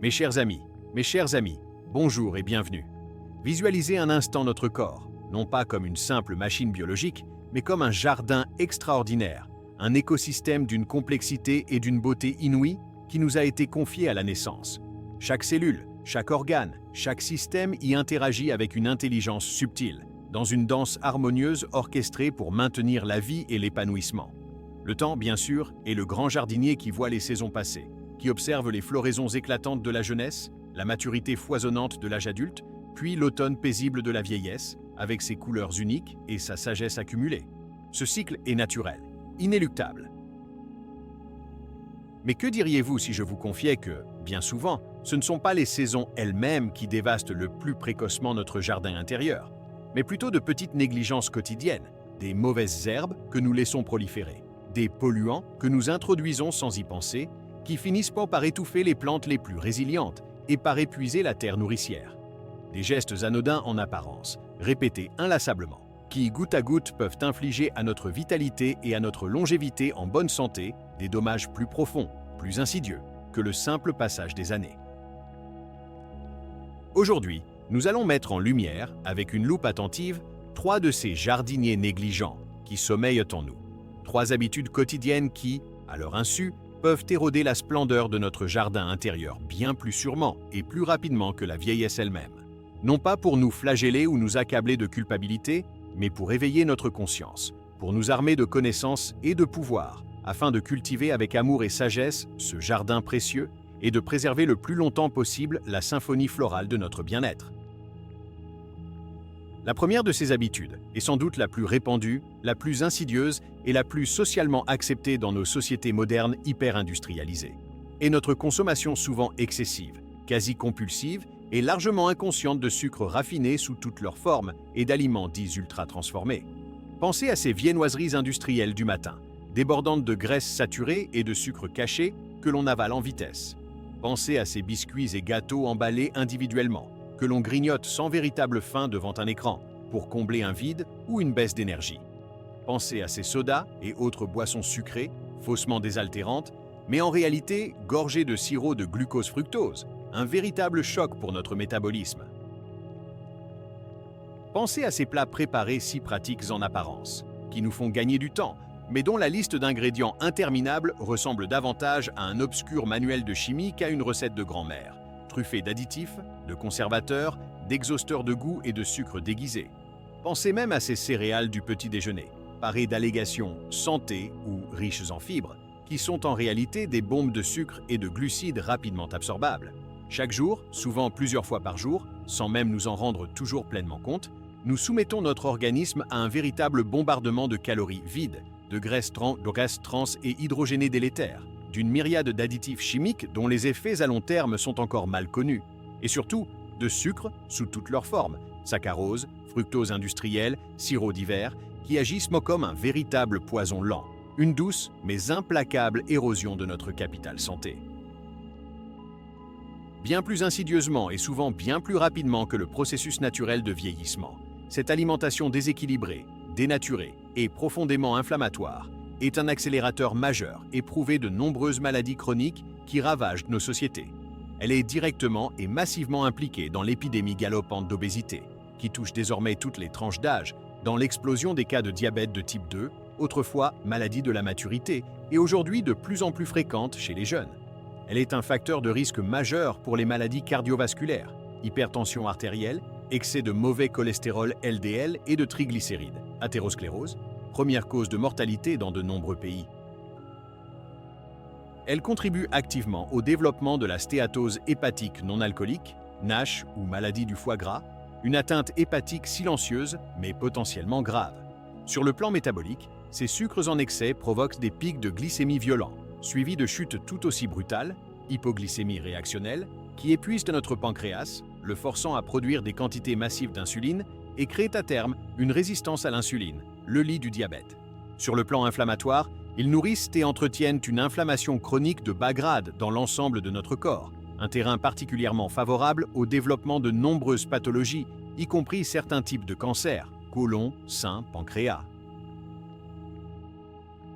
Mes chers amis, bonjour et bienvenue. Visualisez un instant notre corps, non pas comme une simple machine biologique, mais comme un jardin extraordinaire, un écosystème d'une complexité et d'une beauté inouïe qui nous a été confié à la naissance. Chaque cellule, chaque organe, chaque système y interagit avec une intelligence subtile, dans une danse harmonieuse orchestrée pour maintenir la vie et l'épanouissement. Le temps, bien sûr, est le grand jardinier qui voit les saisons passer, qui observe les floraisons éclatantes de la jeunesse, la maturité foisonnante de l'âge adulte, puis l'automne paisible de la vieillesse, avec ses couleurs uniques et sa sagesse accumulée. Ce cycle est naturel, inéluctable. Mais que diriez-vous si je vous confiais que, bien souvent, ce ne sont pas les saisons elles-mêmes qui dévastent le plus précocement notre jardin intérieur, mais plutôt de petites négligences quotidiennes, des mauvaises herbes que nous laissons proliférer, des polluants que nous introduisons sans y penser, qui finissent par étouffer les plantes les plus résilientes et par épuiser la terre nourricière. Des gestes anodins en apparence, répétés inlassablement, qui goutte à goutte peuvent infliger à notre vitalité et à notre longévité en bonne santé des dommages plus profonds, plus insidieux que le simple passage des années. Aujourd'hui, nous allons mettre en lumière, avec une loupe attentive, 3 de ces jardiniers négligents qui sommeillent en nous. 3 habitudes quotidiennes qui, à leur insu, peuvent éroder la splendeur de notre jardin intérieur bien plus sûrement et plus rapidement que la vieillesse elle-même. Non pas pour nous flageller ou nous accabler de culpabilité, mais pour éveiller notre conscience, pour nous armer de connaissances et de pouvoir, afin de cultiver avec amour et sagesse ce jardin précieux et de préserver le plus longtemps possible la symphonie florale de notre bien-être. La première de ces habitudes est sans doute la plus répandue, la plus insidieuse et la plus socialement acceptée dans nos sociétés modernes hyper-industrialisées. Et notre consommation souvent excessive, quasi compulsive et largement inconsciente de sucres raffinés sous toutes leurs formes et d'aliments dits ultra-transformés. Pensez à ces viennoiseries industrielles du matin, débordantes de graisses saturées et de sucres cachés que l'on avale en vitesse. Pensez à ces biscuits et gâteaux emballés individuellement, que l'on grignote sans véritable faim devant un écran, pour combler un vide ou une baisse d'énergie. Pensez à ces sodas et autres boissons sucrées, faussement désaltérantes, mais en réalité gorgées de sirop de glucose-fructose, un véritable choc pour notre métabolisme. Pensez à ces plats préparés si pratiques en apparence, qui nous font gagner du temps, mais dont la liste d'ingrédients interminable ressemble davantage à un obscur manuel de chimie qu'à une recette de grand-mère, truffée d'additifs, de conservateurs, d'exhausteurs de goût et de sucre déguisés. Pensez même à ces céréales du petit déjeuner, parées d'allégations santé ou riches en fibres, qui sont en réalité des bombes de sucre et de glucides rapidement absorbables. Chaque jour, souvent plusieurs fois par jour, sans même nous en rendre toujours pleinement compte, nous soumettons notre organisme à un véritable bombardement de calories vides, de graisses trans et hydrogénées délétères, d'une myriade d'additifs chimiques dont les effets à long terme sont encore mal connus, et surtout de sucre sous toutes leurs formes, saccharose, fructose industrielle, sirop divers, qui agissent comme un véritable poison lent, une douce mais implacable érosion de notre capital santé. Bien plus insidieusement et souvent bien plus rapidement que le processus naturel de vieillissement, cette alimentation déséquilibrée, dénaturée et profondément inflammatoire est un accélérateur majeur éprouvé de nombreuses maladies chroniques qui ravagent nos sociétés. Elle est directement et massivement impliquée dans l'épidémie galopante d'obésité, qui touche désormais toutes les tranches d'âge, dans l'explosion des cas de diabète de type 2, autrefois maladie de la maturité, et aujourd'hui de plus en plus fréquente chez les jeunes. Elle est un facteur de risque majeur pour les maladies cardiovasculaires, hypertension artérielle, excès de mauvais cholestérol LDL et de triglycérides, athérosclérose, première cause de mortalité dans de nombreux pays. Elle contribue activement au développement de la stéatose hépatique non alcoolique, NASH ou maladie du foie gras, une atteinte hépatique silencieuse mais potentiellement grave. Sur le plan métabolique, ces sucres en excès provoquent des pics de glycémie violents, suivis de chutes tout aussi brutales, hypoglycémie réactionnelle, qui épuisent notre pancréas, le forçant à produire des quantités massives d'insuline et créent à terme une résistance à l'insuline, le lit du diabète. Sur le plan inflammatoire, ils nourrissent et entretiennent une inflammation chronique de bas grade dans l'ensemble de notre corps, un terrain particulièrement favorable au développement de nombreuses pathologies, y compris certains types de cancers, côlon, sein, pancréas.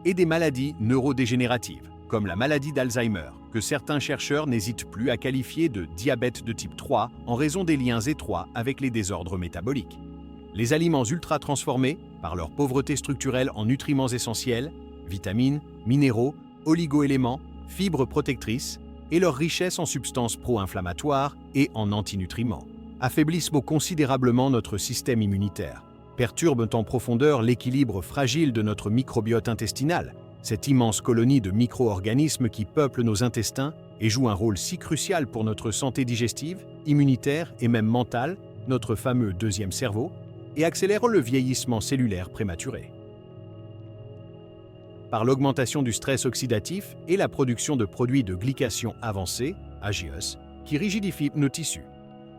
et des maladies neurodégénératives, comme la maladie d'Alzheimer, que certains chercheurs n'hésitent plus à qualifier de diabète de type 3 en raison des liens étroits avec les désordres métaboliques. Les aliments ultra-transformés, par leur pauvreté structurelle en nutriments essentiels, vitamines, minéraux, oligo-éléments, fibres protectrices, et leur richesse en substances pro-inflammatoires et en antinutriments, affaiblissent considérablement notre système immunitaire, perturbent en profondeur l'équilibre fragile de notre microbiote intestinal, cette immense colonie de micro-organismes qui peuplent nos intestins et jouent un rôle si crucial pour notre santé digestive, immunitaire et même mentale, notre fameux deuxième cerveau, et accélèrent le vieillissement cellulaire prématuré. Par l'augmentation du stress oxydatif et la production de produits de glycation avancée, AGEs, qui rigidifient nos tissus.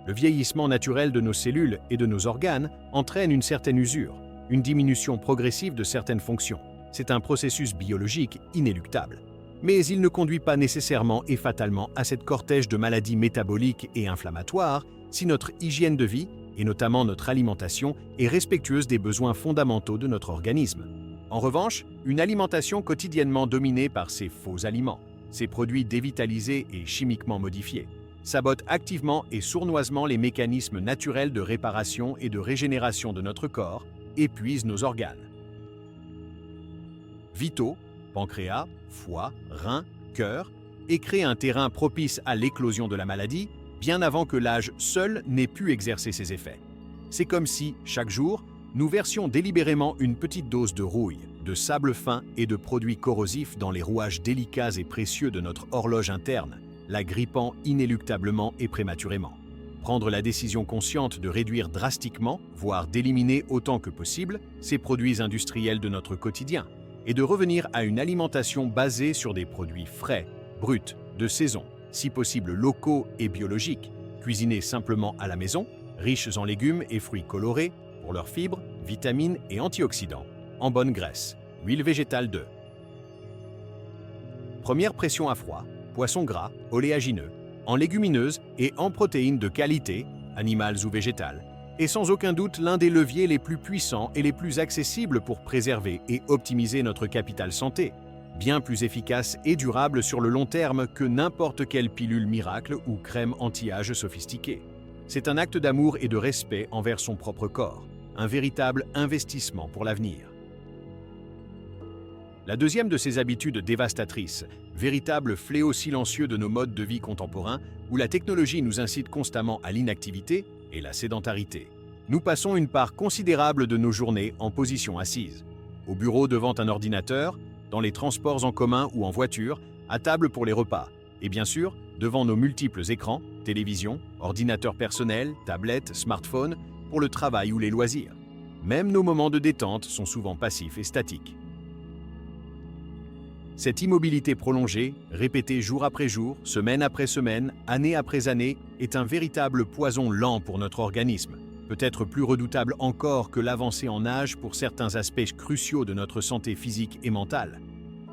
Le vieillissement naturel de nos cellules et de nos organes entraîne une certaine usure, une diminution progressive de certaines fonctions. C'est un processus biologique inéluctable. Mais il ne conduit pas nécessairement et fatalement à cette cortège de maladies métaboliques et inflammatoires si notre hygiène de vie, et notamment notre alimentation, est respectueuse des besoins fondamentaux de notre organisme. En revanche, une alimentation quotidiennement dominée par ces faux aliments, ces produits dévitalisés et chimiquement modifiés, sabote activement et sournoisement les mécanismes naturels de réparation et de régénération de notre corps, épuise nos organes vitaux, pancréas, foie, reins, cœur, et crée un terrain propice à l'éclosion de la maladie, bien avant que l'âge seul n'ait pu exercer ses effets. C'est comme si, chaque jour, nous versions délibérément une petite dose de rouille, de sable fin et de produits corrosifs dans les rouages délicats et précieux de notre horloge interne, la grippant inéluctablement et prématurément. Prendre la décision consciente de réduire drastiquement, voire d'éliminer autant que possible, ces produits industriels de notre quotidien, et de revenir à une alimentation basée sur des produits frais, bruts, de saison, si possible locaux et biologiques, cuisinés simplement à la maison, riches en légumes et fruits colorés, pour leurs fibres, vitamines et antioxydants, en bonne graisse, huile végétale de. Première pression à froid, poissons gras, oléagineux, en légumineuses et en protéines de qualité, animales ou végétales, et sans aucun doute l'un des leviers les plus puissants et les plus accessibles pour préserver et optimiser notre capital santé, bien plus efficace et durable sur le long terme que n'importe quelle pilule miracle ou crème anti-âge sophistiquée. C'est un acte d'amour et de respect envers son propre corps, un véritable investissement pour l'avenir. La deuxième de ces habitudes dévastatrices, véritable fléau silencieux de nos modes de vie contemporains, où la technologie nous incite constamment à l'inactivité, est la sédentarité. Nous passons une part considérable de nos journées en position assise, au bureau devant un ordinateur, dans les transports en commun ou en voiture, à table pour les repas, et bien sûr, devant nos multiples écrans, télévision, ordinateurs personnels, tablettes, smartphones, pour le travail ou les loisirs. Même nos moments de détente sont souvent passifs et statiques. Cette immobilité prolongée, répétée jour après jour, semaine après semaine, année après année, est un véritable poison lent pour notre organisme, peut-être plus redoutable encore que l'avancée en âge pour certains aspects cruciaux de notre santé physique et mentale.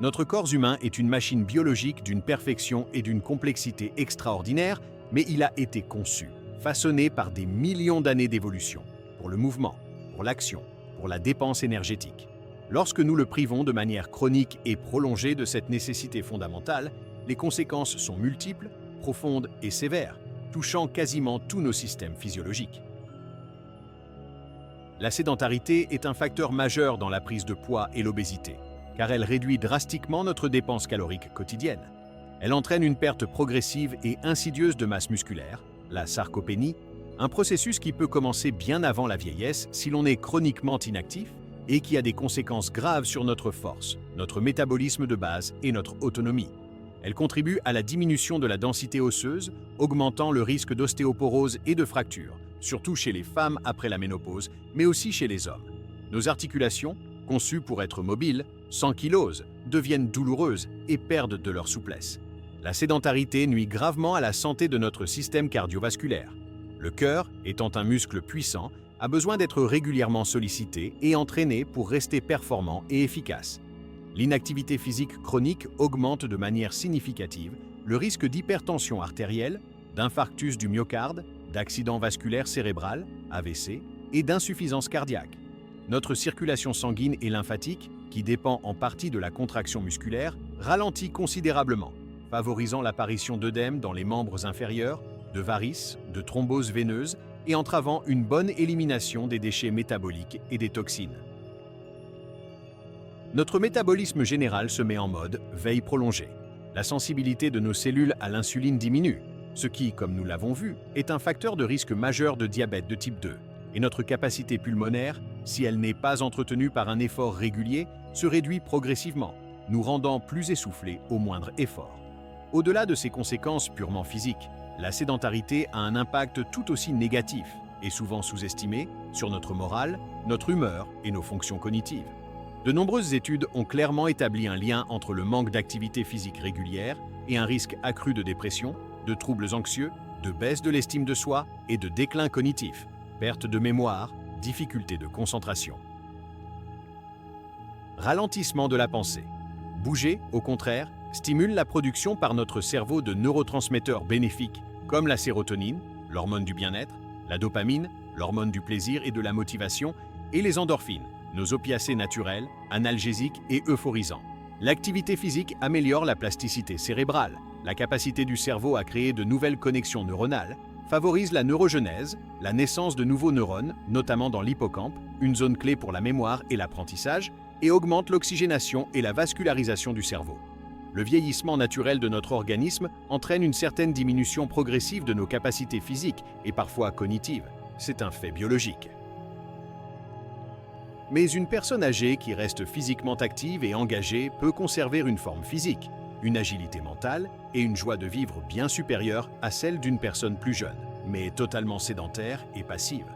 Notre corps humain est une machine biologique d'une perfection et d'une complexité extraordinaire, mais il a été conçu, façonné par des millions d'années d'évolution, pour le mouvement, pour l'action, pour la dépense énergétique. Lorsque nous le privons de manière chronique et prolongée de cette nécessité fondamentale, les conséquences sont multiples, profondes et sévères, touchant quasiment tous nos systèmes physiologiques. La sédentarité est un facteur majeur dans la prise de poids et l'obésité, car elle réduit drastiquement notre dépense calorique quotidienne. Elle entraîne une perte progressive et insidieuse de masse musculaire, la sarcopénie, un processus qui peut commencer bien avant la vieillesse si l'on est chroniquement inactif, et qui a des conséquences graves sur notre force, notre métabolisme de base et notre autonomie. Elle contribue à la diminution de la densité osseuse, augmentant le risque d'ostéoporose et de fractures, surtout chez les femmes après la ménopause, mais aussi chez les hommes. Nos articulations, conçues pour être mobiles, s'ankylosent, deviennent douloureuses et perdent de leur souplesse. La sédentarité nuit gravement à la santé de notre système cardiovasculaire. Le cœur, étant un muscle puissant, a besoin d'être régulièrement sollicité et entraîné pour rester performant et efficace. L'inactivité physique chronique augmente de manière significative le risque d'hypertension artérielle, d'infarctus du myocarde, d'accident vasculaire cérébral, AVC, et d'insuffisance cardiaque. Notre circulation sanguine et lymphatique, qui dépend en partie de la contraction musculaire, ralentit considérablement, favorisant l'apparition d'œdèmes dans les membres inférieurs, de varices, de thromboses veineuses et entravant une bonne élimination des déchets métaboliques et des toxines. Notre métabolisme général se met en mode veille prolongée. La sensibilité de nos cellules à l'insuline diminue, ce qui, comme nous l'avons vu, est un facteur de risque majeur de diabète de type 2. Et notre capacité pulmonaire, si elle n'est pas entretenue par un effort régulier, se réduit progressivement, nous rendant plus essoufflés au moindre effort. Au-delà de ces conséquences purement physiques, la sédentarité a un impact tout aussi négatif, et souvent sous-estimé, sur notre morale, notre humeur et nos fonctions cognitives. De nombreuses études ont clairement établi un lien entre le manque d'activité physique régulière et un risque accru de dépression, de troubles anxieux, de baisse de l'estime de soi et de déclin cognitif, perte de mémoire, difficultés de concentration. Ralentissement de la pensée. Bouger, au contraire, stimule la production par notre cerveau de neurotransmetteurs bénéfiques comme la sérotonine, l'hormone du bien-être, la dopamine, l'hormone du plaisir et de la motivation, et les endorphines, nos opiacés naturels, analgésiques et euphorisants. L'activité physique améliore la plasticité cérébrale, la capacité du cerveau à créer de nouvelles connexions neuronales, favorise la neurogenèse, la naissance de nouveaux neurones, notamment dans l'hippocampe, une zone clé pour la mémoire et l'apprentissage, et augmente l'oxygénation et la vascularisation du cerveau. Le vieillissement naturel de notre organisme entraîne une certaine diminution progressive de nos capacités physiques et parfois cognitives. C'est un fait biologique. Mais une personne âgée qui reste physiquement active et engagée peut conserver une forme physique, une agilité mentale et une joie de vivre bien supérieure à celle d'une personne plus jeune, mais totalement sédentaire et passive.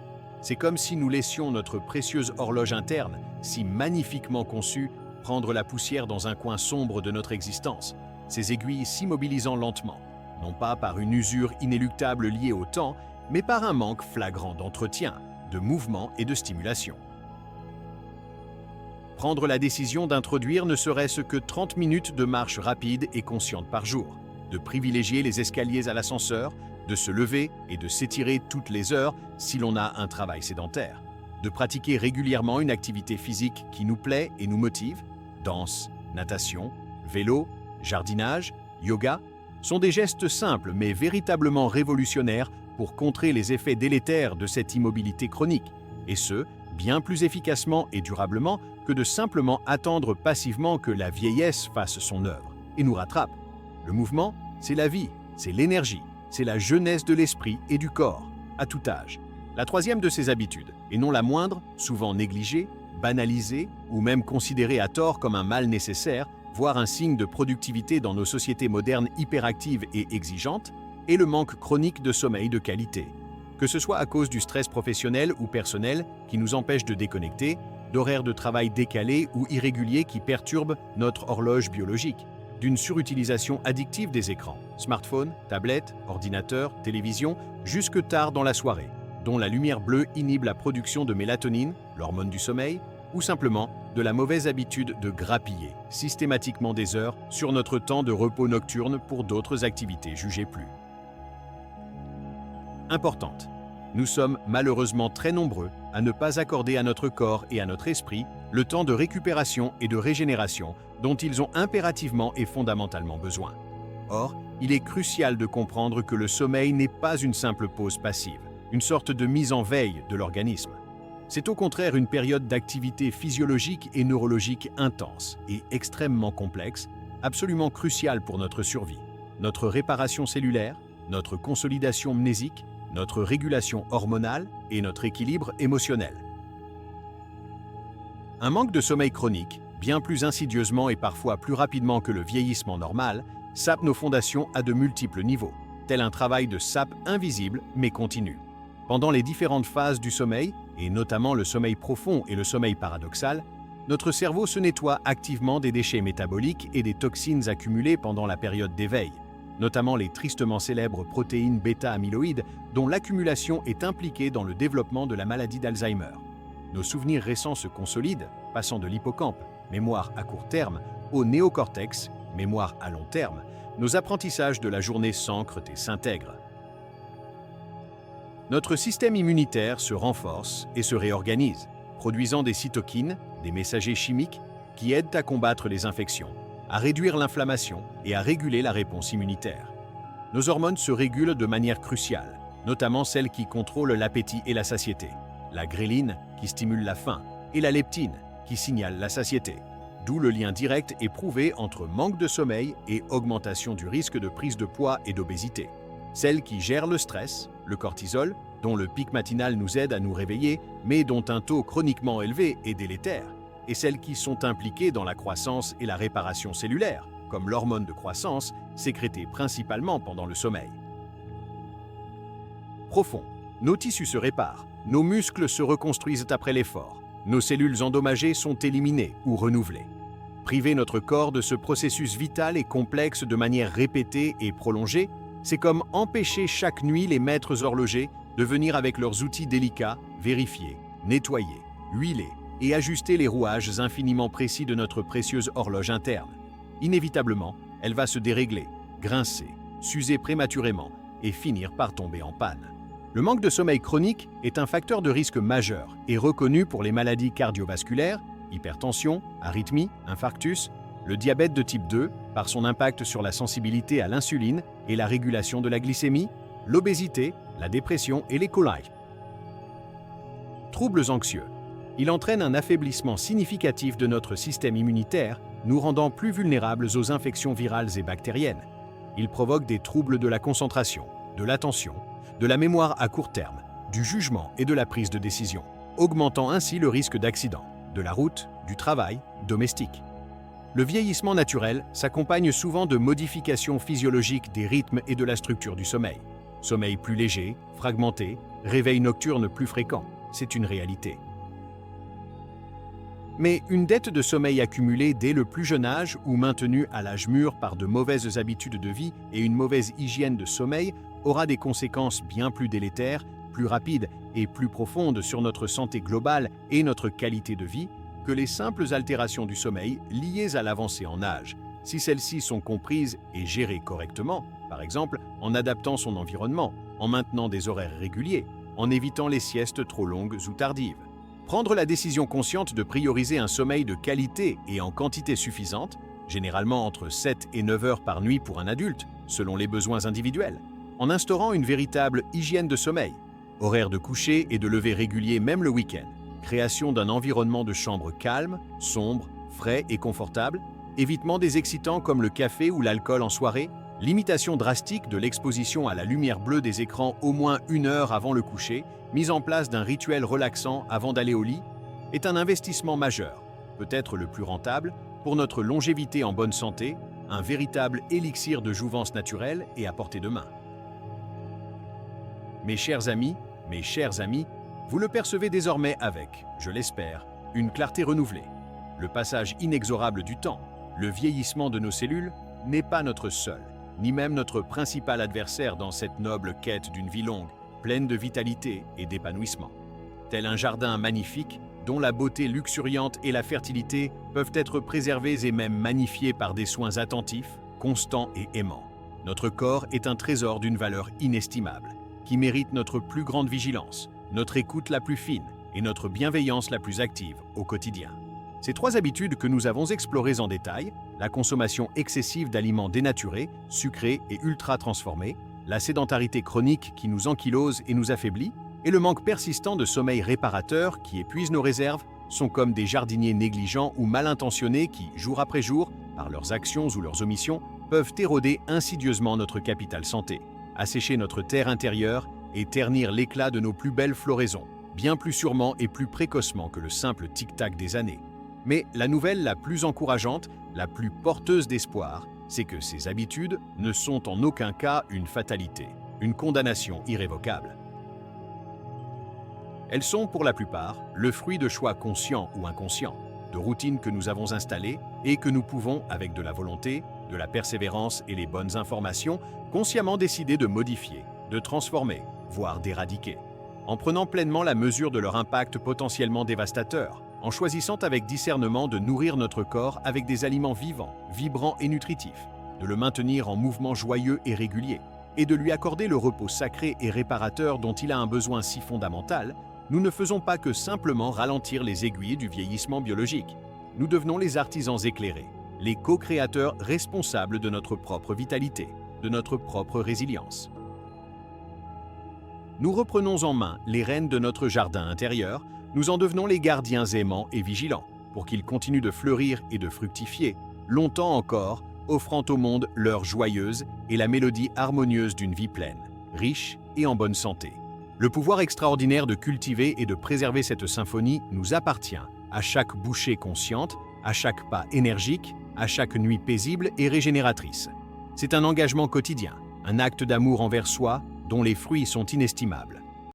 C'est comme si nous laissions notre précieuse horloge interne, si magnifiquement conçue, prendre la poussière dans un coin sombre de notre existence, ses aiguilles s'immobilisant lentement, non pas par une usure inéluctable liée au temps, mais par un manque flagrant d'entretien, de mouvement et de stimulation. Prendre la décision d'introduire ne serait-ce que 30 minutes de marche rapide et consciente par jour, de privilégier les escaliers à l'ascenseur, de se lever et de s'étirer toutes les heures si l'on a un travail sédentaire, de pratiquer régulièrement une activité physique qui nous plaît et nous motive, danse, natation, vélo, jardinage, yoga, sont des gestes simples mais véritablement révolutionnaires pour contrer les effets délétères de cette immobilité chronique, et ce, bien plus efficacement et durablement que de simplement attendre passivement que la vieillesse fasse son œuvre et nous rattrape. Le mouvement, c'est la vie, c'est l'énergie, c'est la jeunesse de l'esprit et du corps, à tout âge. La troisième de ces habitudes, et non la moindre, souvent négligée, banalisée ou même considérée à tort comme un mal nécessaire, voire un signe de productivité dans nos sociétés modernes hyperactives et exigeantes, est le manque chronique de sommeil de qualité. Que ce soit à cause du stress professionnel ou personnel qui nous empêche de déconnecter, d'horaires de travail décalés ou irréguliers qui perturbent notre horloge biologique, d'une surutilisation addictive des écrans, smartphones, tablettes, ordinateurs, télévision, jusque tard dans la soirée, dont la lumière bleue inhibe la production de mélatonine, l'hormone du sommeil, ou simplement de la mauvaise habitude de grappiller systématiquement des heures sur notre temps de repos nocturne pour d'autres activités jugées plus importantes. Nous sommes malheureusement très nombreux à ne pas accorder à notre corps et à notre esprit le temps de récupération et de régénération dont ils ont impérativement et fondamentalement besoin. Or, il est crucial de comprendre que le sommeil n'est pas une simple pause passive, une sorte de mise en veille de l'organisme. C'est au contraire une période d'activité physiologique et neurologique intense et extrêmement complexe, absolument cruciale pour notre survie, notre réparation cellulaire, notre consolidation mnésique, notre régulation hormonale et notre équilibre émotionnel. Un manque de sommeil chronique, bien plus insidieusement et parfois plus rapidement que le vieillissement normal, sape nos fondations à de multiples niveaux, tel un travail de sape invisible mais continu. Pendant les différentes phases du sommeil, et notamment le sommeil profond et le sommeil paradoxal, notre cerveau se nettoie activement des déchets métaboliques et des toxines accumulées pendant la période d'éveil, notamment les tristement célèbres protéines bêta-amyloïdes dont l'accumulation est impliquée dans le développement de la maladie d'Alzheimer. Nos souvenirs récents se consolident, passant de l'hippocampe, mémoire à court terme, au néocortex, mémoire à long terme. Nos apprentissages de la journée s'ancrent et s'intègrent. Notre système immunitaire se renforce et se réorganise, produisant des cytokines, des messagers chimiques, qui aident à combattre les infections, à réduire l'inflammation et à réguler la réponse immunitaire. Nos hormones se régulent de manière cruciale, notamment celles qui contrôlent l'appétit et la satiété, la gréline qui stimule la faim et la leptine qui signale la satiété. D'où le lien direct et prouvé entre manque de sommeil et augmentation du risque de prise de poids et d'obésité. Celles qui gèrent le stress, le cortisol, dont le pic matinal nous aide à nous réveiller, mais dont un taux chroniquement élevé est délétère, et celles qui sont impliquées dans la croissance et la réparation cellulaire, comme l'hormone de croissance, sécrétée principalement pendant le sommeil. Profond. Nos tissus se réparent, nos muscles se reconstruisent après l'effort, nos cellules endommagées sont éliminées ou renouvelées. Priver notre corps de ce processus vital et complexe de manière répétée et prolongée, c'est comme empêcher chaque nuit les maîtres horlogers de venir avec leurs outils délicats, vérifier, nettoyer, huiler et ajuster les rouages infiniment précis de notre précieuse horloge interne. Inévitablement, elle va se dérégler, grincer, s'user prématurément et finir par tomber en panne. Le manque de sommeil chronique est un facteur de risque majeur et reconnu pour les maladies cardiovasculaires, hypertension, arythmie, infarctus, le diabète de type 2 par son impact sur la sensibilité à l'insuline et la régulation de la glycémie, l'obésité, la dépression et les coliques. Troubles anxieux. Il entraîne un affaiblissement significatif de notre système immunitaire, nous rendant plus vulnérables aux infections virales et bactériennes. Il provoque des troubles de la concentration, de l'attention, de la mémoire à court terme, du jugement et de la prise de décision, augmentant ainsi le risque d'accident, de la route, du travail, domestique. Le vieillissement naturel s'accompagne souvent de modifications physiologiques des rythmes et de la structure du sommeil. Sommeil plus léger, fragmenté, réveil nocturne plus fréquent, c'est une réalité. Mais une dette de sommeil accumulée dès le plus jeune âge ou maintenue à l'âge mûr par de mauvaises habitudes de vie et une mauvaise hygiène de sommeil aura des conséquences bien plus délétères, plus rapides et plus profondes sur notre santé globale et notre qualité de vie que les simples altérations du sommeil liées à l'avancée en âge, si celles-ci sont comprises et gérées correctement, par exemple en adaptant son environnement, en maintenant des horaires réguliers, en évitant les siestes trop longues ou tardives. Prendre la décision consciente de prioriser un sommeil de qualité et en quantité suffisante, généralement entre 7 et 9 heures par nuit pour un adulte, selon les besoins individuels, en instaurant une véritable hygiène de sommeil, horaires de coucher et de lever réguliers même le week-end, création d'un environnement de chambre calme, sombre, frais et confortable, évitement des excitants comme le café ou l'alcool en soirée, limitation drastique de l'exposition à la lumière bleue des écrans au moins 1 heure avant le coucher, mise en place d'un rituel relaxant avant d'aller au lit, est un investissement majeur, peut-être le plus rentable, pour notre longévité en bonne santé, un véritable élixir de jouvence naturelle et à portée de main. Mes chers amis, vous le percevez désormais avec, je l'espère, une clarté renouvelée. Le passage inexorable du temps, le vieillissement de nos cellules, n'est pas notre seul, ni même notre principal adversaire dans cette noble quête d'une vie longue, pleine de vitalité et d'épanouissement. Tel un jardin magnifique, dont la beauté luxuriante et la fertilité peuvent être préservées et même magnifiées par des soins attentifs, constants et aimants. Notre corps est un trésor d'une valeur inestimable, qui mérite notre plus grande vigilance, notre écoute la plus fine et notre bienveillance la plus active au quotidien. Ces 3 habitudes que nous avons explorées en détail, la consommation excessive d'aliments dénaturés, sucrés et ultra transformés, la sédentarité chronique qui nous ankylose et nous affaiblit, et le manque persistant de sommeil réparateur qui épuise nos réserves, sont comme des jardiniers négligents ou mal intentionnés qui, jour après jour, par leurs actions ou leurs omissions, peuvent éroder insidieusement notre capital santé, assécher notre terre intérieure et ternir l'éclat de nos plus belles floraisons, bien plus sûrement et plus précocement que le simple tic-tac des années. Mais la nouvelle la plus encourageante, la plus porteuse d'espoir, c'est que ces habitudes ne sont en aucun cas une fatalité, une condamnation irrévocable. Elles sont, pour la plupart, le fruit de choix conscients ou inconscients, de routines que nous avons installées et que nous pouvons, avec de la volonté, de la persévérance et les bonnes informations, consciemment décider de modifier, de transformer, voire d'éradiquer, en prenant pleinement la mesure de leur impact potentiellement dévastateur, en choisissant avec discernement de nourrir notre corps avec des aliments vivants, vibrants et nutritifs, de le maintenir en mouvement joyeux et régulier, et de lui accorder le repos sacré et réparateur dont il a un besoin si fondamental, nous ne faisons pas que simplement ralentir les aiguilles du vieillissement biologique. nous devenons les artisans éclairés, les co-créateurs responsables de notre propre vitalité, de notre propre résilience. Nous reprenons en main les rênes de notre jardin intérieur, nous en devenons les gardiens aimants et vigilants, pour qu'il continue de fleurir et de fructifier, longtemps encore, offrant au monde l'heure joyeuse et la mélodie harmonieuse d'une vie pleine, riche et en bonne santé. Le pouvoir extraordinaire de cultiver et de préserver cette symphonie nous appartient, à chaque bouchée consciente, à chaque pas énergique, à chaque nuit paisible et régénératrice. C'est un engagement quotidien, un acte d'amour envers soi dont les fruits sont inestimables.